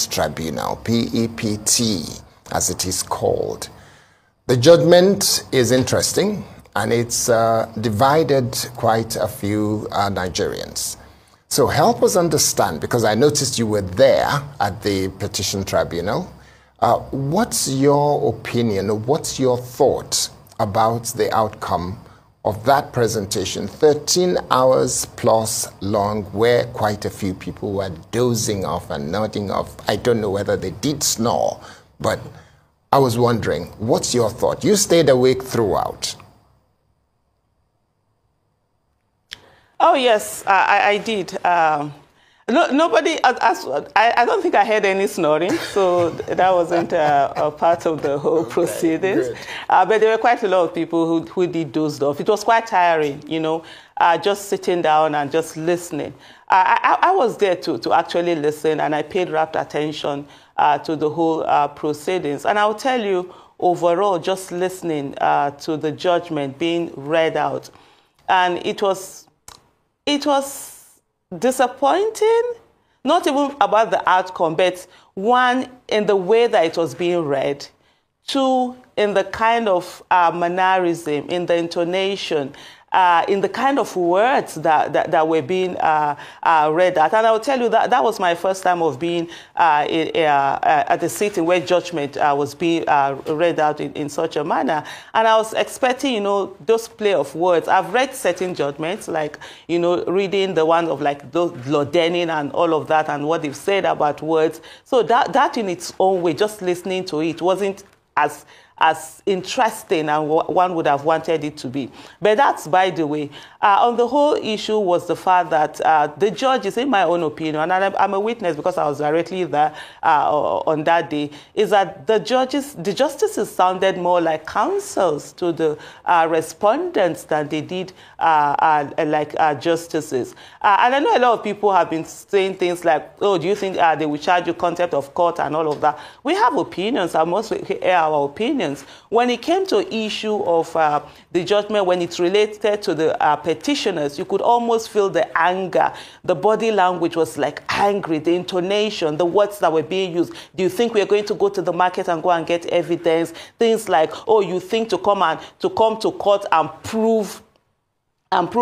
Tribunal, PEPT, as it is called. The judgment is interesting, and it's divided quite a few Nigerians. So help us understand, because I noticed you were there at the petition tribunal. What's your opinion, what's your thought about the outcome of that presentation? 13 hours plus long, where quite a few people were dozing off and nodding off. I don't know whether they did snore, but I was wondering, what's your thought? You stayed awake throughout. Oh, yes, I did. Nobody, I don't think I heard any snoring, so that wasn't a part of the whole proceedings. But there were quite a lot of people who did dozed off. It was quite tiring, you know, just sitting down and just listening. I was there to actually listen, and I paid rapt attention to the whole proceedings. And I'll tell you, overall, just listening to the judgment being read out, and it was disappointing, not even about the outcome, but one, in the way that it was being read, two, in the kind of mannerism, in the intonation, in the kind of words that were being read at. And I'll tell you that was my first time of being at the sitting where judgment was being read out in such a manner. And I was expecting, you know, those play of words. I've read certain judgments, like, you know, reading the one of like Lord Denning and all of that and what they've said about words. So that in its own way, just listening to it wasn't as interesting and one would have wanted it to be. But that's by the way. On the whole issue was the fact that the judges, in my own opinion, and I'm a witness because I was directly there on that day, is that the justices sounded more like counsels to the respondents than they did like justices. And I know a lot of people have been saying things like, oh, do you think they will charge you contempt of court and all of that? We have opinions. I must air our opinions. When it came to issue of the judgment, when it's related to the petitioners, you could almost feel the anger. The body language was like angry, the intonation, the words that were being used. Do you think we're going to go to the market and go and get evidence? Things like, oh, you think to come to court and prove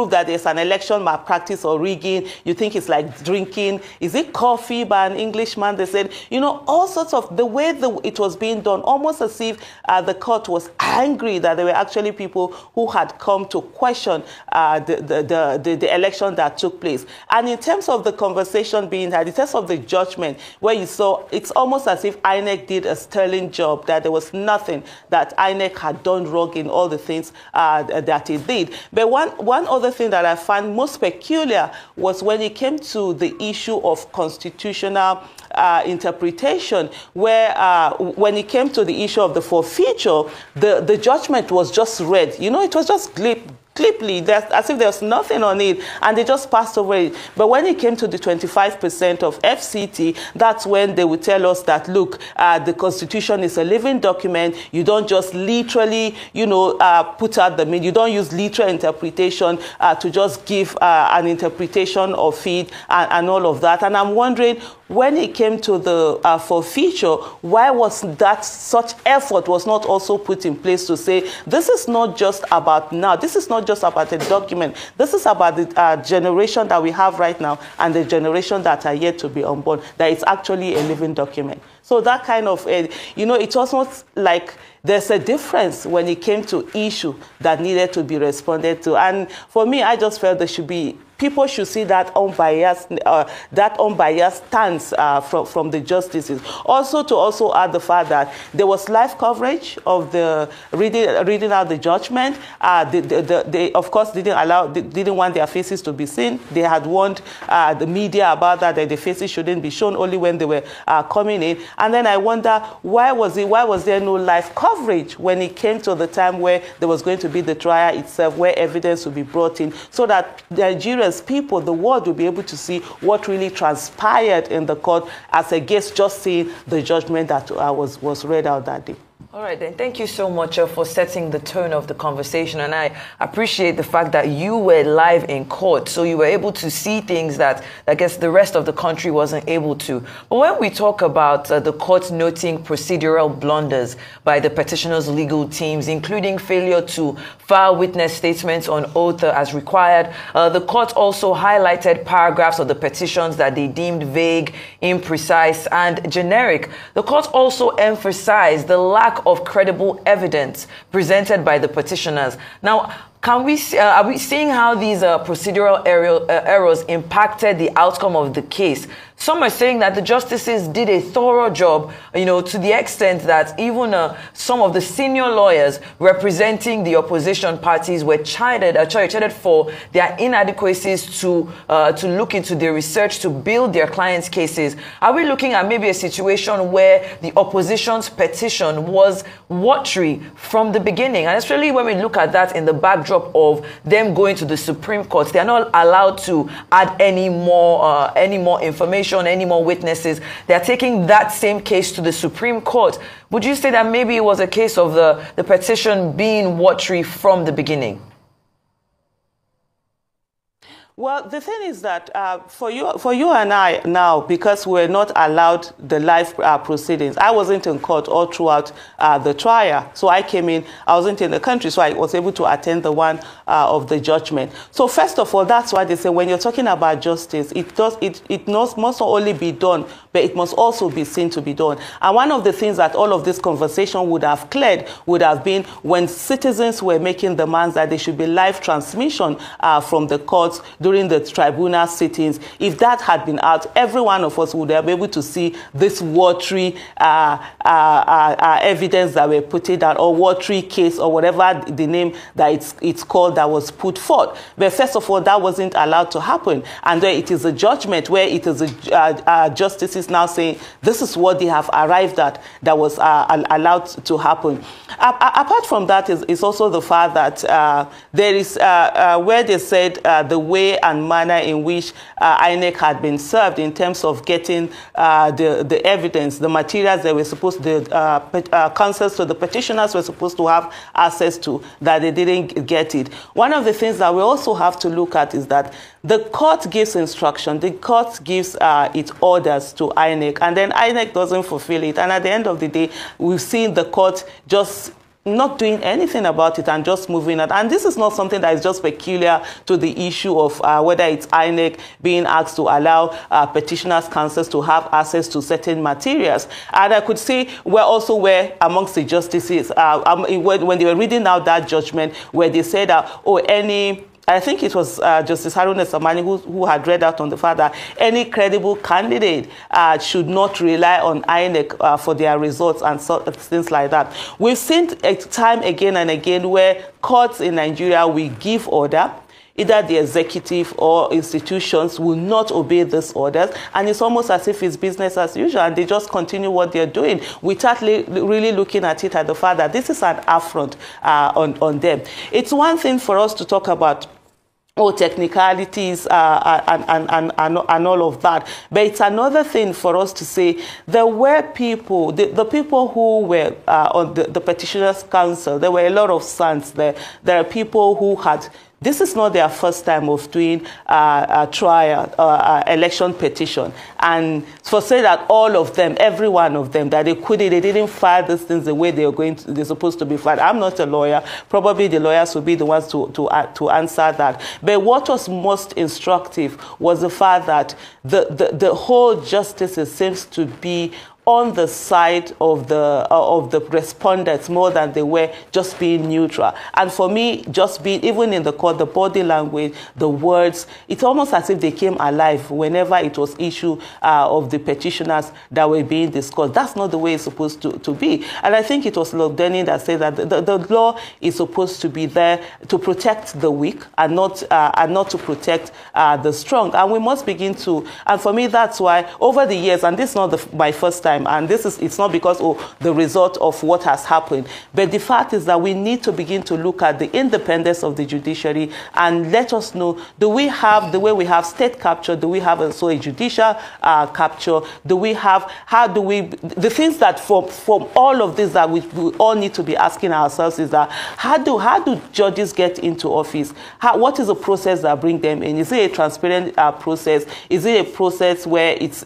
that there's an election malpractice or rigging. You think it's like drinking. Is it coffee by an Englishman? They said, you know, all sorts of the way it was being done, almost as if the court was angry that there were actually people who had come to question the election that took place. And in terms of the conversation being had, in terms of the judgment, where you saw, it's almost as if INEC did a sterling job, that there was nothing that INEC had done wrong in all the things that it did. But one other thing that I found most peculiar was when it came to the issue of constitutional interpretation, where when it came to the issue of the forfeiture, the judgment was just read. You know, it was just clippily, as if there was nothing on it, and they just passed over it. But when it came to the 25% of FCT, that's when they would tell us that, look, the Constitution is a living document. You don't just literally, you know, put out the meaning. You don't use literal interpretation to just give an interpretation of it and all of that. And I'm wondering, when it came to the forfeiture, why was that such effort was not also put in place to say, this is not just about now, this is not just about a document, this is about the generation that we have right now and the generation that are yet to be unborn, that it's actually a living document. So that kind of, you know, it's almost like there's a difference when it came to issue that needed to be responded to. And for me, I just felt there should be, people should see that unbiased stance from the justices. Also, to add the fact that there was live coverage of the reading out the judgment. They of course didn't want their faces to be seen. They had warned the media about that the faces shouldn't be shown, only when they were coming in. And then I wonder, why was there no live coverage when it came to the time where there was going to be the trial itself, where evidence would be brought in, so that Nigerians, people, the world will be able to see what really transpired in the court, as against just seeing the judgment that was read out that day. All right, then. Thank you so much for setting the tone of the conversation. And I appreciate the fact that you were live in court. So you were able to see things that I guess the rest of the country wasn't able to. But when we talk about the court noting procedural blunders by the petitioners' legal teams, including failure to file witness statements on oath as required, the court also highlighted paragraphs of the petitions that they deemed vague, imprecise, and generic. The court also emphasized the lack of credible evidence presented by the petitioners. Now, are we seeing how these procedural errors impacted the outcome of the case? Some are saying that the justices did a thorough job, to the extent that even some of the senior lawyers representing the opposition parties were chided for their inadequacies to look into the research to build their clients' cases. Are we looking at maybe a situation where the opposition's petition was watery from the beginning? And especially when we look at that in the backdrop of them going to the Supreme Court, they are not allowed to add any more information, any more witnesses. They are taking that same case to the Supreme Court. Would you say that maybe it was a case of the petition being watery from the beginning? Well, the thing is that for you and I now, because we're not allowed the live proceedings, I wasn't in court all throughout the trial. So I came in, I wasn't in the country, so I was able to attend the one of the judgment. So first of all, that's why they say when you're talking about justice, it must not only be done, but it must also be seen to be done. And one of the things that all of this conversation would have cleared would have been when citizens were making demands that there should be live transmission from the courts during the tribunal sittings. If that had been out, every one of us would have been able to see this watery evidence that were put in that, or watery case, or whatever the name that it's called, that was put forth. But first of all, that wasn't allowed to happen. And then it is a judgment where it is a justices now saying this is what they have arrived at that was allowed to happen. Apart from that is also the fact that there is where they said the way and manner in which INEC had been served in terms of getting the evidence, the materials they were supposed to, counsels to the petitioners were supposed to have access to, that they didn't get it. One of the things that we also have to look at is that the court gives instruction, the court gives its orders to INEC, and then INEC doesn't fulfill it. And at the end of the day, we've seen the court just not doing anything about it and just moving it. And this is not something that is just peculiar to the issue of whether it's INEC being asked to allow petitioners' counsels to have access to certain materials. And I could say we're also where amongst the justices, when they were reading out that judgment, where they said that, I think it was Justice Haruna Samani who had read out on the fact that any credible candidate should not rely on INEC for their results and things like that. We've seen time again and again where courts in Nigeria will give order. Either the executive or institutions will not obey these orders, and it's almost as if it's business as usual, and they just continue what they're doing without really looking at it at the fact that this is an affront on them. It's one thing for us to talk about technicalities and all of that, but it's another thing for us to say there were people, the people who were on the petitioners' council, there were a lot of sons there. There are people who had, this is not their first time of doing a trial, election petition. And for say that all of them, every one of them, that they didn't file these things the way they're supposed to be filed. I'm not a lawyer. Probably the lawyers will be the ones to answer that. But what was most instructive was the fact that the whole justice seems to be on the side of the respondents more than they were just being neutral. And for me, just being, even in the court, the body language, the words, it's almost as if they came alive whenever it was issue of the petitioners that were being discussed. That's not the way it's supposed to be. And I think it was Lord Denning that said that the law is supposed to be there to protect the weak and not to protect the strong. And we must begin to, and for me, that's why over the years, and this is not my first time time. And it's not because of the result of what has happened. But the fact is that we need to begin to look at the independence of the judiciary and let us know, do we have, the way we have state capture, do we have also a judicial capture? Do we have, how do we, the things that from all of this that we all need to be asking ourselves is that, how do judges get into office? What is the process that bring them in? Is it a transparent process? Is it a process where it's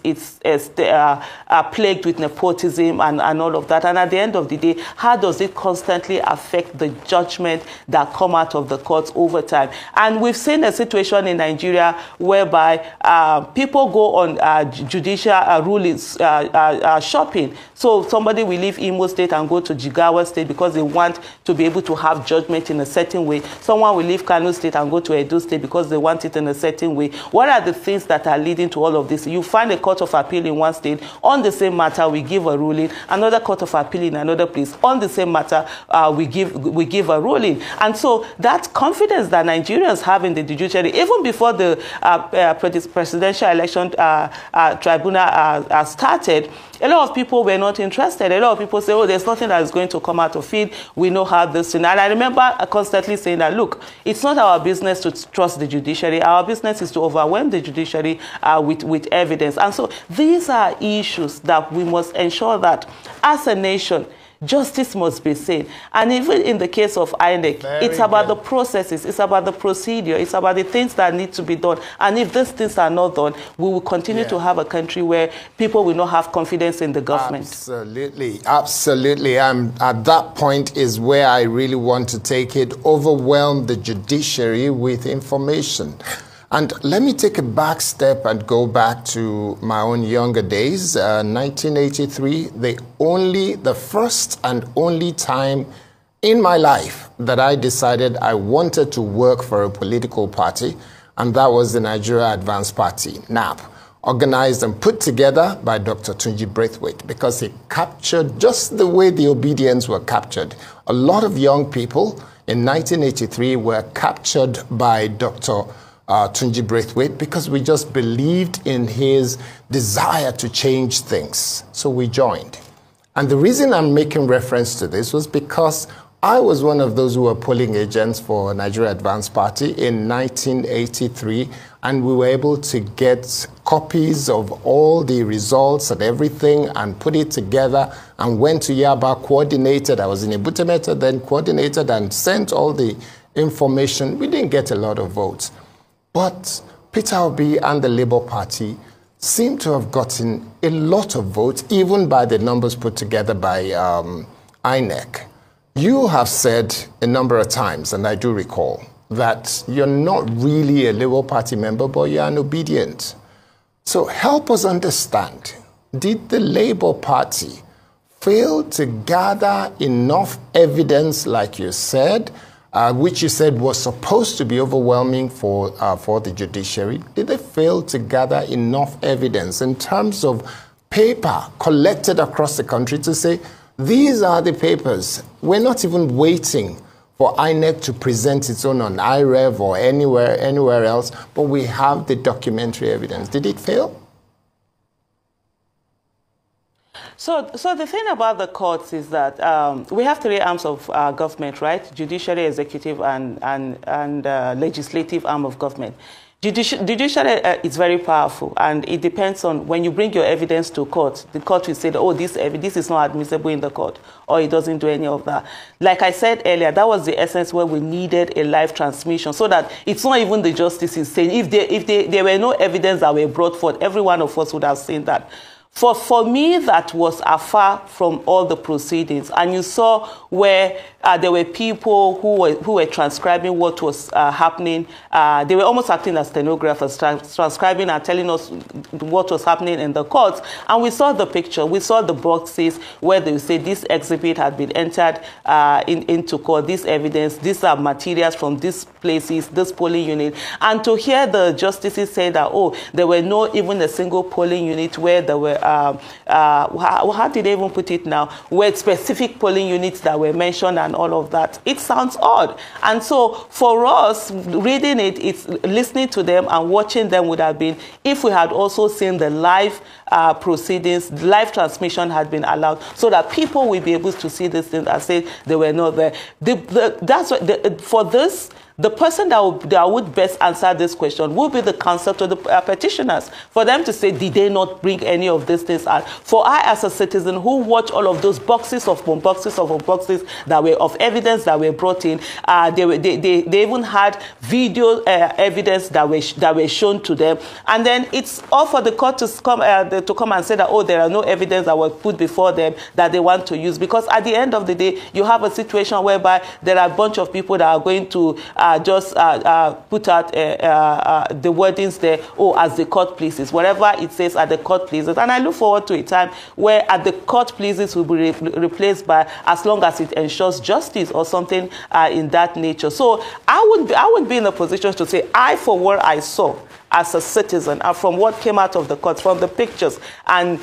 plagued with nepotism and all of that? And at the end of the day, how does it constantly affect the judgment that come out of the courts over time? And we've seen a situation in Nigeria whereby people go on judicial rulings shopping. So somebody will leave Imo State and go to Jigawa State because they want to be able to have judgment in a certain way. Someone will leave Kano State and go to Edo State because they want it in a certain way. What are the things that are leading to all of this? You find a court of appeal in one state, on the same matter we give a ruling. Another court of appeal in another place, on the same matter we give a ruling. And so that confidence that Nigerians have in the judiciary, even before the presidential election tribunal started, a lot of people were not interested. A lot of people say, oh, there's nothing that is going to come out of it. We know how this thing. And I remember constantly saying that, look, it's not our business to trust the judiciary. Our business is to overwhelm the judiciary with evidence. And so these are issues that we must ensure that as a nation, justice must be seen. And even in the case of INEC, it's about the processes, it's about the procedure, it's about the things that need to be done. And if these things are not done, we will continue to have a country where people will not have confidence in the government. Absolutely, absolutely. At that point is where I really want to take it, overwhelm the judiciary with information. And let me take a back step and go back to my own younger days. 1983, the first and only time in my life that I decided I wanted to work for a political party, and that was the Nigeria Advanced Party, NAP, organized and put together by Dr. Tunji Braithwaite, because he captured just the way the obedience were captured. A lot of young people in 1983 were captured by Dr. Tunji Braithwaite because we just believed in his desire to change things. So we joined. And the reason I'm making reference to this was because I was one of those who were polling agents for Nigeria Advanced Party in 1983, and we were able to get copies of all the results and everything and put it together and went to Yaba, coordinated. I was in Ibutemeta, then coordinated and sent all the information. We didn't get a lot of votes. But Peter Obi and the Labour Party seem to have gotten a lot of votes, even by the numbers put together by INEC. You have said a number of times, and I do recall, that you're not really a Labour Party member, but you're an obedient. So help us understand, did the Labour Party fail to gather enough evidence, like you said, which you said was supposed to be overwhelming for the judiciary? Did they fail to gather enough evidence in terms of paper collected across the country to say, these are the papers? We're not even waiting for INEC to present its own on IREV or anywhere else, but we have the documentary evidence. Did it fail? So the thing about the courts is that we have three arms of government, right? Judiciary, executive, and legislative arm of government. Judiciary is very powerful, and it depends on when you bring your evidence to court. The court will say, oh, this is not admissible in the court, or it doesn't do any of that. Like I said earlier, that was the essence where we needed a live transmission, so that it's not even the justices saying, if there were no evidence that were brought forth, every one of us would have seen that. For me, that was afar from all the proceedings. And you saw where there were people who were transcribing what was happening. They were almost acting as stenographers, transcribing and telling us what was happening in the courts. And we saw the picture. We saw the boxes where they say this exhibit had been entered into court, this evidence, these are materials from these places, this polling unit. And to hear the justices say that, oh, there were no even a single polling unit where there were how did they even put it now? With specific polling units that were mentioned and all of that. It sounds odd. And so for us, reading it, it's listening to them and watching them would have been, if we had also seen the live proceedings, live transmission had been allowed, so that people will be able to see these things and say they were not there. That's what, for this, the person that would best answer this question would be the counsel to the petitioners, for them to say, did they not bring any of these things out? For I, as a citizen who watch all of those boxes upon boxes that were of evidence that were brought in, they even had video evidence that were shown to them, and then it's all for the court to come and say that, oh, there are no evidence that was put before them that they want to use, because at the end of the day, you have a situation whereby there are a bunch of people that are going to just put out the wordings there, as the court pleases, whatever it says at the court pleases. And I look forward to a time where at the court pleases will be replaced by as long as it ensures justice or something in that nature. So I would be in a position to say, for what I saw as a citizen, and from what came out of the court, from the pictures and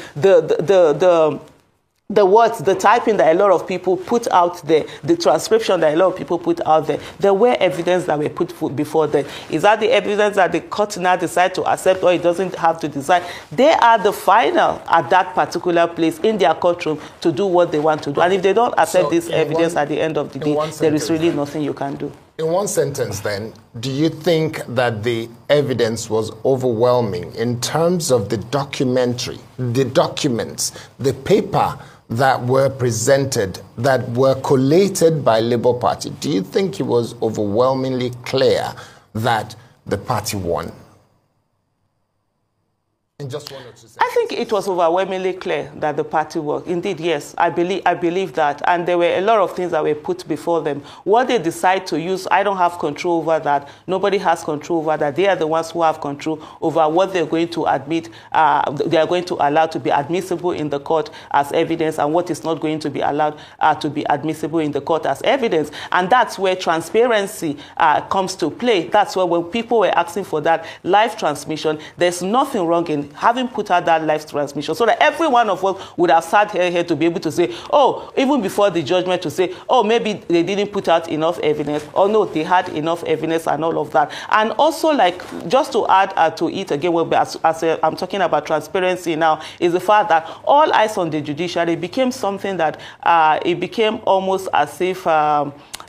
the words, the typing that a lot of people put out there, the transcription that a lot of people put out there were evidence that were put before them. Is that the evidence that the court now decide to accept, or it doesn't have to decide? They are the final at that particular place in their courtroom to do what they want to do. And if they don't accept this evidence at the end of the day, there is really nothing you can do. In one sentence, then, do you think that the evidence was overwhelming in terms of the documentary, the documents, the paper that were presented, that were collated by Labour Party? Do you think it was overwhelmingly clear that the party won? In just 1 or 2 seconds. I think it was overwhelmingly clear that the party won. Indeed, yes, I believe that. And there were a lot of things that were put before them. What they decide to use, I don't have control over that. Nobody has control over that. They are the ones who have control over what they're going to admit, they are going to allow to be admissible in the court as evidence, and what is not going to be allowed to be admissible in the court as evidence. And that's where transparency comes to play. That's where when people were asking for that live transmission, there's nothing wrong in having put out that live transmission, so that every one of us would have sat here to be able to say, even before the judgment, to say, maybe they didn't put out enough evidence, or no, they had enough evidence, and all of that. And also, like, just to add to it again, I'm talking about transparency now, is the fact that all eyes on the judiciary became something that it became almost as if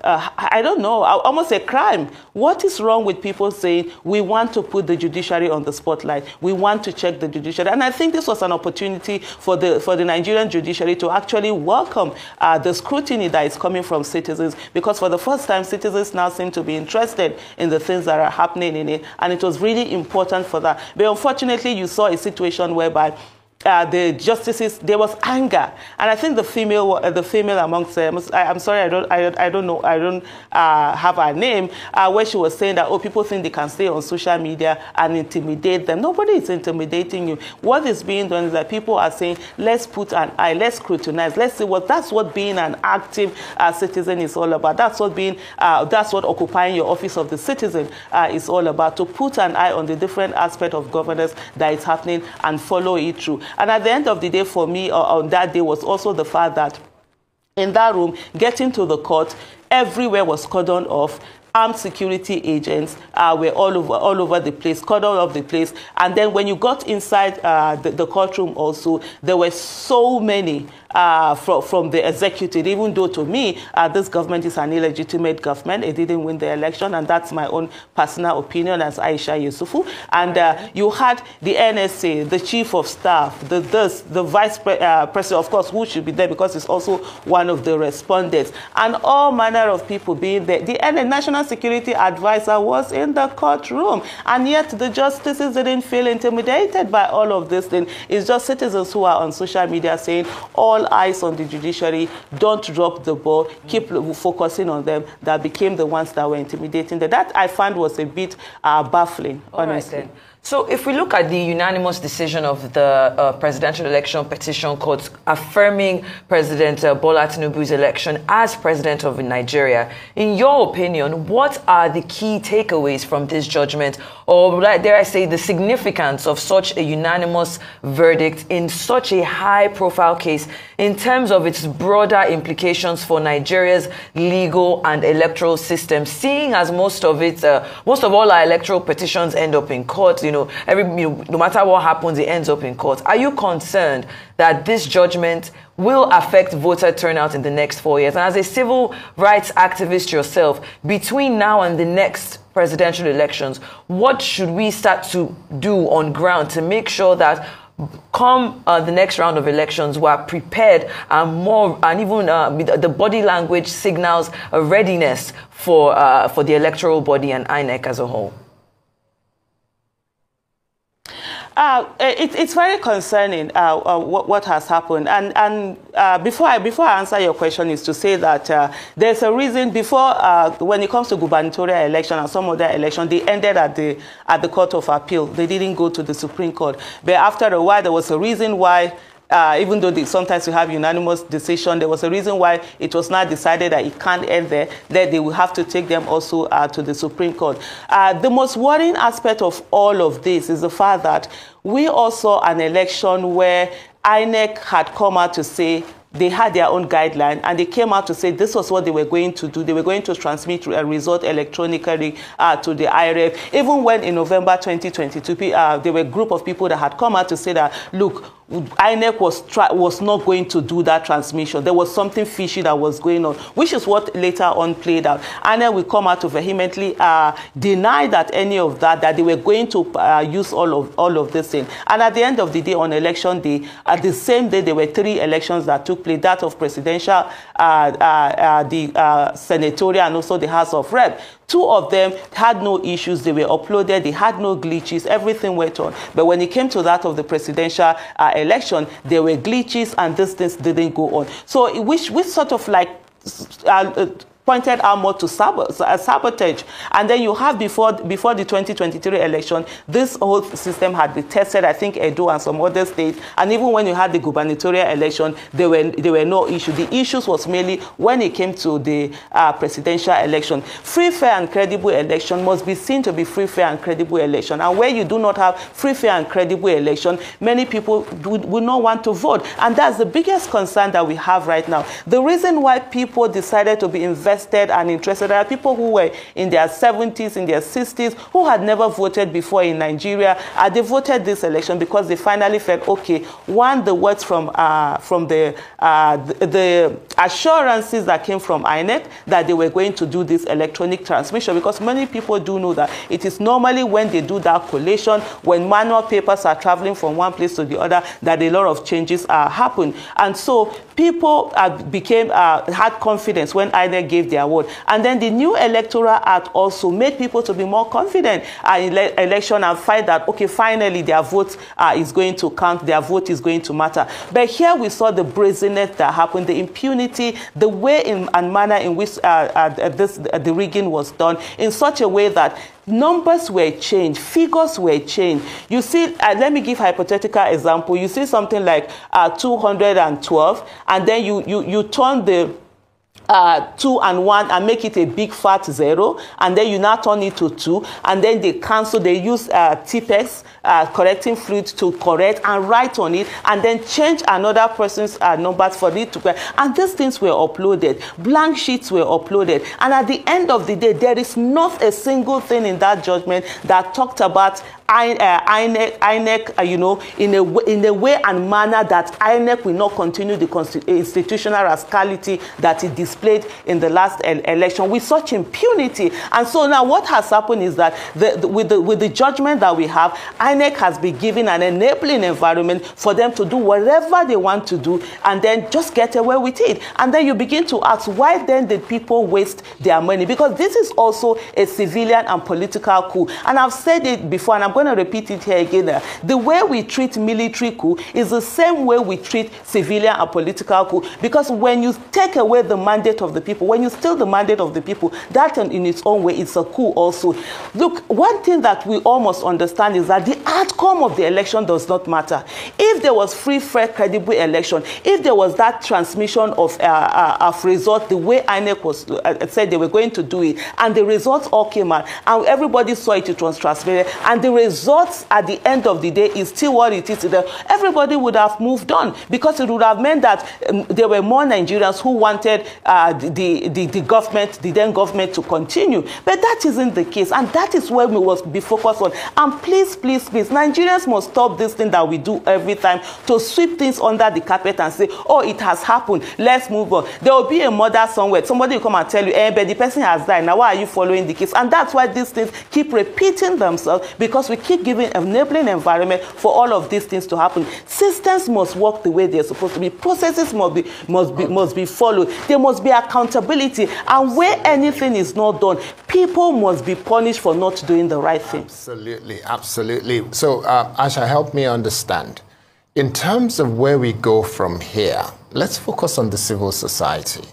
I don't know, almost a crime. What is wrong with people saying, we want to put the judiciary on the spotlight, we want to check the judiciary? And I think this was an opportunity for the Nigerian judiciary to actually welcome the scrutiny that is coming from citizens, because for the first time, citizens now seem to be interested in the things that are happening in it, and it was really important for that. But unfortunately, you saw a situation whereby the justices, there was anger, and I think the female amongst them, I'm sorry, I don't know, I don't have her name, where she was saying that, people think they can stay on social media and intimidate them. Nobody is intimidating you. What is being done is that people are saying, let's put an eye, let's scrutinize, let's see that's what being an active citizen is all about. That's what occupying your office of the citizen is all about, to put an eye on the different aspect of governance that is happening and follow it through. And at the end of the day, for me, on that day, was also the fact that in that room, getting to the court, everywhere was cordoned off. Armed security agents were all over the place, cordoned off the place. And then when you got inside the courtroom also, there were so many from the executive, even though to me, this government is an illegitimate government. It didn't win the election, and that's my own personal opinion as Aisha Yesufu. And you had the NSA, the chief of staff, the vice president, of course, who should be there because it's also one of the respondents, and all manner of people being there. The national security advisor was in the courtroom, and yet the justices didn't feel intimidated by all of this thing. It's just citizens who are on social media saying, all eyes on the judiciary, don't drop the ball, keep focusing on them, that became the ones that were intimidating. That I found was a bit baffling, honestly. All right, then. So if we look at the unanimous decision of the Presidential Election Petition Court affirming President Bola Tinubu's election as president of Nigeria, in your opinion, what are the key takeaways from this judgment, or dare I say the significance of such a unanimous verdict in such a high-profile case in terms of its broader implications for Nigeria's legal and electoral system, seeing as most of all our electoral petitions end up in court? No matter what happens, it ends up in court. Are you concerned that this judgment will affect voter turnout in the next 4 years? And as a civil rights activist yourself, between now and the next presidential elections, what should we start to do on ground to make sure that come the next round of elections, we're prepared and even the body language signals a readiness for the electoral body and INEC as a whole? It's very concerning what has happened, and before I answer your question is to say that there's a reason before when it comes to gubernatorial election and some other election, they ended at the Court of Appeal. They didn't go to the Supreme Court, but after a while there was a reason why. Even though sometimes you have unanimous decision, there was a reason why it was not decided that it can't end there, that they will have to take them also to the Supreme Court. The most worrying aspect of all of this is the fact that we also an election where INEC had come out to say they had their own guideline, and they came out to say this was what they were going to do. They were going to transmit a result electronically to the IRF. Even when in November 2022, there were a group of people that had come out to say that, look, INEC was not going to do that transmission. There was something fishy that was going on, which is what later on played out. INEC will come out to vehemently deny that any of that they were going to use all of this thing. And at the end of the day, on election day, at the same day, there were 3 elections that took place, that of presidential, the senatorial, and also the House of Rep. 2 of them had no issues. They were uploaded. They had no glitches. Everything went on. But when it came to that of the presidential election, there were glitches, and these things didn't go on. So which sort of like pointed out more to sabotage. And then you have before the 2023 election, this whole system had been tested, I think, Edo and some other states. And even when you had the gubernatorial election, there were no issues. The issues was mainly when it came to the presidential election. Free, fair, and credible election must be seen to be free, fair, and credible election. And where you do not have free, fair, and credible election, many people would not want to vote. And that's the biggest concern that we have right now. The reason why people decided to be invested and interested. There are people who were in their 70s, in their 60s, who had never voted before in Nigeria. They voted this election because they finally felt, okay, one, the words from the assurances that came from INEC that they were going to do this electronic transmission, because many people do know that it is normally when they do that collation, when manual papers are traveling from one place to the other, that a lot of changes happen. And so people had confidence when INEC gave their word. And then the new Electoral Act also made people to be more confident in election and find that, okay, finally their vote is going to count, their vote is going to matter. But here we saw the brazenness that happened, the impunity, the way and manner in which the rigging was done in such a way that numbers were changed, figures were changed. You see, let me give a hypothetical example. You see something like 212, and then you turn the 2 and 1 and make it a big fat 0, and then you now turn it to 2, and then they cancel, they use TPEX, correcting fluid, to correct and write on it, and then change another person's numbers for it to, and these things were uploaded, blank sheets were uploaded, and at the end of the day, there is not a single thing in that judgment that talked about INEC, in a way and manner that INEC will not continue the institutional rascality that it displayed in the last election with such impunity. And so now what has happened is that with the judgment that we have, INEC has been given an enabling environment for them to do whatever they want to do and then just get away with it. And then you begin to ask, why then did people waste their money? Because this is also a civilian and political coup. And I've said it before, and I'm I'm going to repeat it here again. The way we treat military coup is the same way we treat civilian and political coup, because when you take away the mandate of the people, when you steal the mandate of the people, that in its own way is a coup also. Look, one thing that we all must understand is that the outcome of the election does not matter. If there was free, fair, credible election, if there was that transmission of results the way INEC was said they were going to do it, and the results all came out, and everybody saw it was transparent, and the results at the end of the day is still what it is, everybody would have moved on, because it would have meant that there were more Nigerians who wanted the government, the then government, to continue. But that isn't the case, and that is where we must be focused on. And please, please, please, Nigerians must stop this thing that we do every time, to sweep things under the carpet and say, oh, it has happened, let's move on. There will be a murder somewhere, somebody will come and tell you, but the person has died, now why are you following the case? And that's why these things keep repeating themselves, because we keep giving an enabling environment for all of these things to happen. Systems must work the way they're supposed to be. Processes must be followed. There must be accountability, and where anything is not done, people must be punished for not doing the right thing. Absolutely, absolutely. So, Aisha, help me understand. In terms of where we go from here, let's focus on the civil society.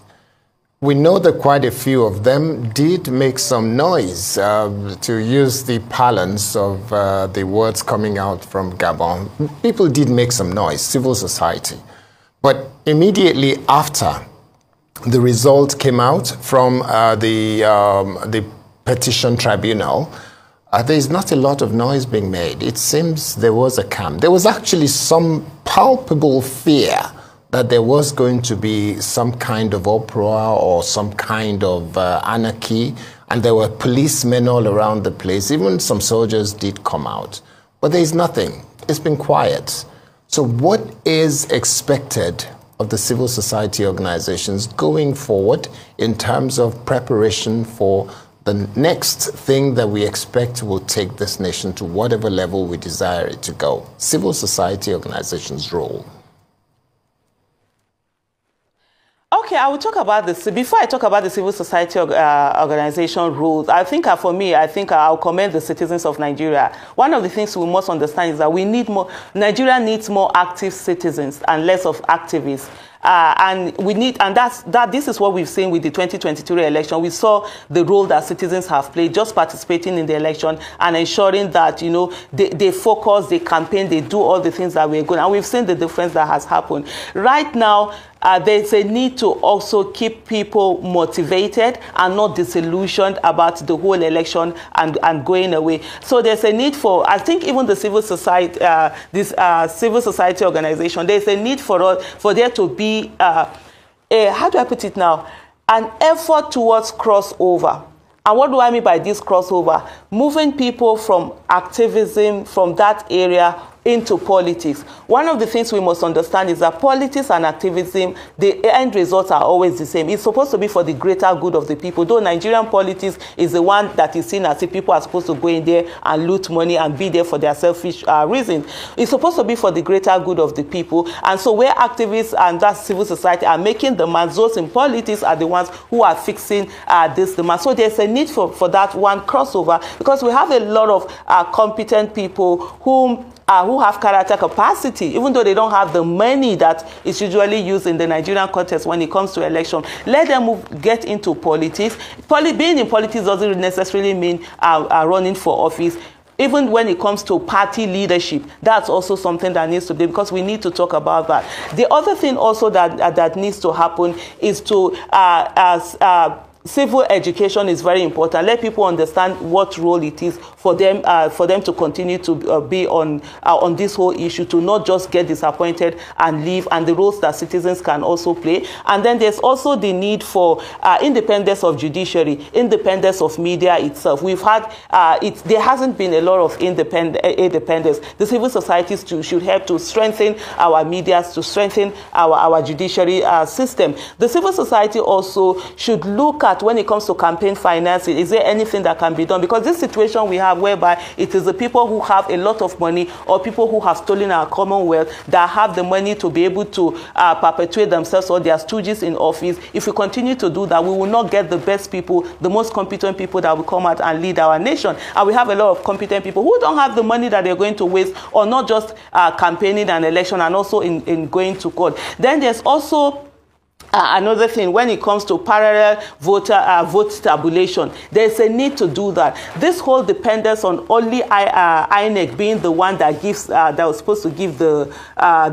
We know that quite a few of them did make some noise, to use the parlance of the words coming out from Gabon. People did make some noise, civil society. But immediately after the result came out from the petition tribunal, there is not a lot of noise being made. It seems there was a calm. There was actually some palpable fear that there was going to be some kind of uproar or some kind of anarchy, and there were policemen all around the place. Even some soldiers did come out. But there is nothing. It's been quiet. So what is expected of the civil society organizations going forward in terms of preparation for the next thing that we expect will take this nation to whatever level we desire it to go? Civil society organizations' role. Okay, I will talk about this. Before I talk about the civil society organization rules, I think for me, I'll commend the citizens of Nigeria. One of the things we must understand is that Nigeria needs more active citizens and less of activists. This is what we've seen with the 2023 election. We saw the role that citizens have played, just participating in the election and ensuring that, you know, they focus, they campaign, they do all the things that we're good. And we've seen the difference that has happened. Right now, there's a need to also keep people motivated and not disillusioned about the whole election and going away. So there's a need for, I think, even the civil society, civil society organization, there's a need for there to be how do I put it now? An effort towards crossover. And what do I mean by this crossover? Moving people from activism, from that area, into politics. One of the things we must understand is that politics and activism, the end results are always the same. It's supposed to be for the greater good of the people. Though Nigerian politics is the one that is seen as if people are supposed to go in there and loot money and be there for their selfish reasons. It's supposed to be for the greater good of the people. And so where activists and that civil society are making demands, those in politics are the ones who are fixing this demand. So there's a need for that one crossover, because we have a lot of competent people who have character capacity, even though they don't have the money that is usually used in the Nigerian context when it comes to election. Let them get into politics. Being in politics doesn't necessarily mean running for office. Even when it comes to party leadership, that's also something that needs to be, because we need to talk about that. The other thing also that needs to happen is to civil education is very important. Let people understand what role it is for them to continue to be on this whole issue, to not just get disappointed and leave, and the roles that citizens can also play. And then there's also the need for independence of judiciary, independence of media itself. We've had there hasn't been a lot of independence. The civil societies should help to strengthen our media, to strengthen our judiciary system. The civil society also should look at at when it comes to campaign financing, is there anything that can be done? Because this situation we have whereby it is the people who have a lot of money or people who have stolen our commonwealth that have the money to be able to perpetuate themselves or their stooges in office. If we continue to do that, we will not get the best people, the most competent people that will come out and lead our nation. And we have a lot of competent people who don't have the money that they're going to waste or not just campaigning an election and also in going to court. Then there's also another thing, when it comes to parallel vote tabulation, there's a need to do that. This whole dependence on only INEC being the one that gives, that was supposed to give the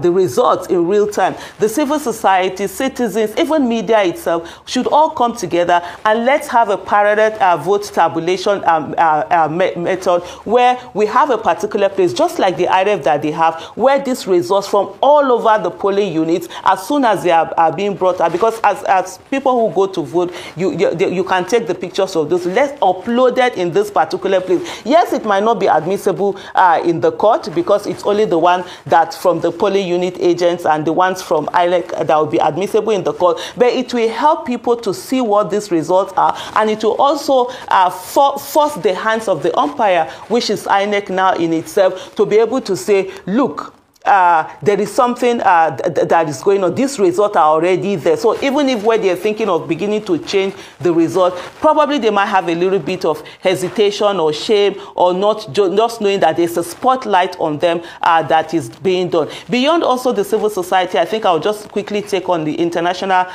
results in real time. The civil society, citizens, even media itself should all come together and let's have a parallel vote tabulation method where we have a particular place, just like the IRF that they have, where these results from all over the polling units, as soon as they are being brought up, because as people who go to vote, you can take the pictures of those. Let's upload it in this particular place. Yes, it might not be admissible in the court because it's only the one that from the polling unit agents and the ones from INEC that will be admissible in the court. But it will help people to see what these results are, and it will also force the hands of the umpire, which is INEC now in itself, to be able to say, look, there is something that is going on. These results are already there. So even if when they're thinking of beginning to change the result, probably they might have a little bit of hesitation or shame or not just knowing that there's a spotlight on them that is being done. Beyond also the civil society, I think I'll just quickly take on the international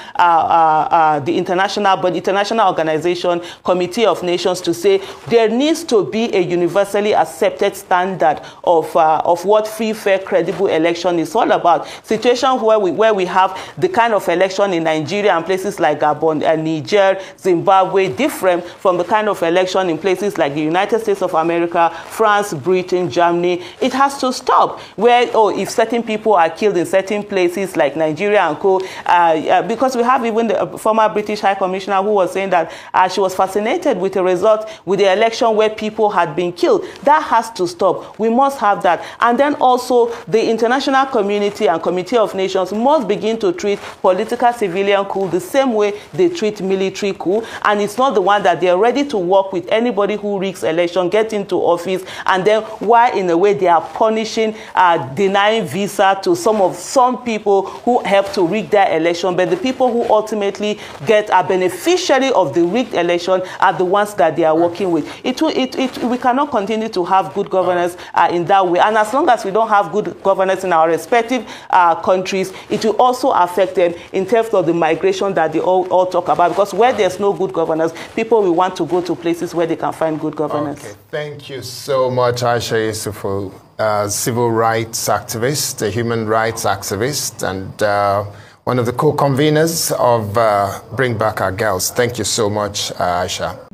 organization, Committee of Nations, to say there needs to be a universally accepted standard of what free, fair, credible election is all about. Situations where we have the kind of election in Nigeria and places like Gabon and Niger, Zimbabwe, different from the kind of election in places like the United States of America, France, Britain, Germany. It has to stop. Where, if certain people are killed in certain places like Nigeria and co, because we have even the former British High Commissioner who was saying that she was fascinated with the result with the election where people had been killed. That has to stop. We must have that. And then also the international community and Committee of Nations must begin to treat political civilian coup the same way they treat military coup, and it's not the one that they're ready to work with anybody who rigs election, get into office, and then while in a way they are punishing, denying visa to some people who help to rig their election, but the people who ultimately are beneficiary of the rigged election are the ones that they are working with. We cannot continue to have good governance in that way, and as long as we don't have good governance in our respective countries, it will also affect them in terms of the migration that they all talk about, because where there's no good governance, people will want to go to places where they can find good governance. Okay, thank you so much, Aisha Yesufu, civil rights activist, a human rights activist, and one of the co-conveners of Bring Back Our Girls. Thank you so much, Aisha.